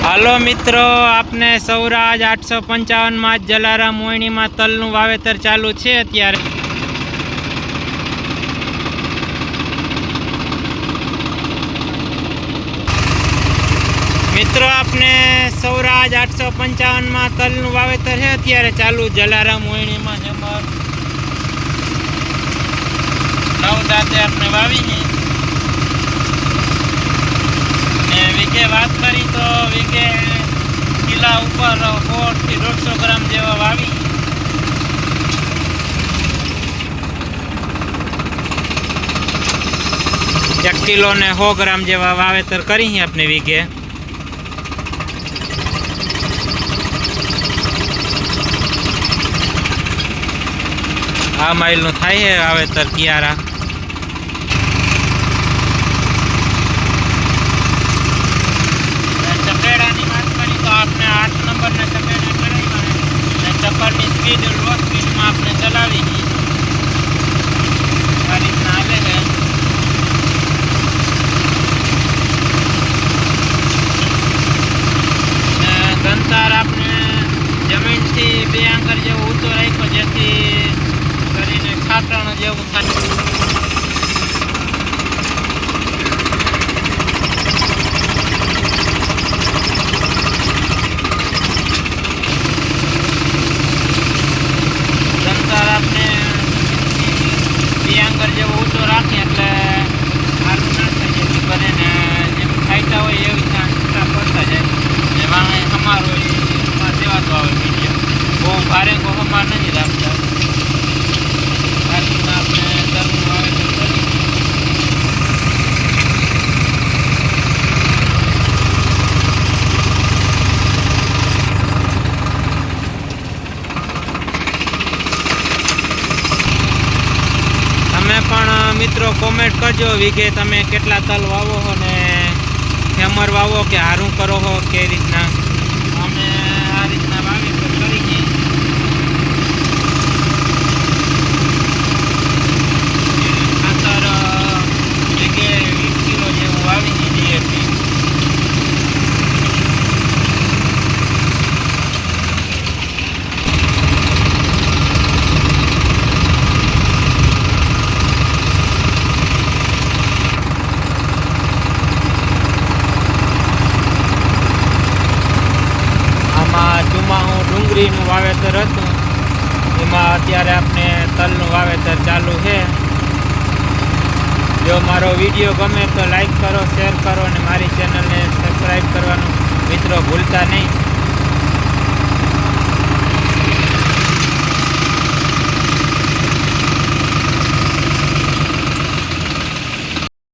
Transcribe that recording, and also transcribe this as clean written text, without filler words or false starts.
હાલો મિત્રો, આપને સૌરાજ 855 માં જલારામ મોયણીમાં તલનું વાવેતર ચાલુ છે અત્યારે। મિત્રો આપને સૌરાજ 855 માં તલનું વાવેતર છે અત્યારે ચાલુ જલારામ મોયણીમાં। નંબર 9 દાંતે આપણે વાવી છે। વીઘે વાત કરી તો વીઘે કિલા ઉપર 100 થી 150 ગ્રામ જેવા વાવી। 1 કિલો ને 100 ગ્રામ જેવા વાવેતર કરી આપણે વીઘે। આ માઇલનું થાય છે વાવેતર કિયારા। आपने 8 नंबर ने चपेड़ा चढ़ाई चप्पलनी स्पीड लो स्पीड में आपने चलावी आ रीतना हाले है। गंतार आपने जमीन थी 2 आंकर जेवो ऊंचो राख्यो जेथी करीने छाटण जेवुं थाय। જેવો ઊંચો રાખીએ એટલે હારું ના થાય, જેથી કરીને જેમ ખાઈતા હોય એવી રીતના છૂટા પડતા જાય। એમાં હમાર હોય એમાં દેવાતો આવે મીડિયમ, બહુ ભારે કો હમાર નથી રાખતા। આ રીતના આપણે તલનું વાવેતર કરીએ। પણ મિત્રો કોમેન્ટ કરજો વીઘે તમે કેટલા તલ વાવો છો ને ખેમર વાવો કે હારું કરો છો કે રીતના। અમે આ રીતના વાવેતર કરી છીએ। ખાતર વીઘે 20 કિલો જેવું વાવી દીધી હતી। ડુંગળીનું વાવેતર હતું, એમાં અત્યારે આપણે તલનું વાવેતર ચાલુ છે। જો મારો વિડીયો ગમે તો લાઈક કરો, શેર કરો અને મારી ચેનલને સબસ્ક્રાઈબ કરવાનું મિત્રો ભૂલતા નહીં।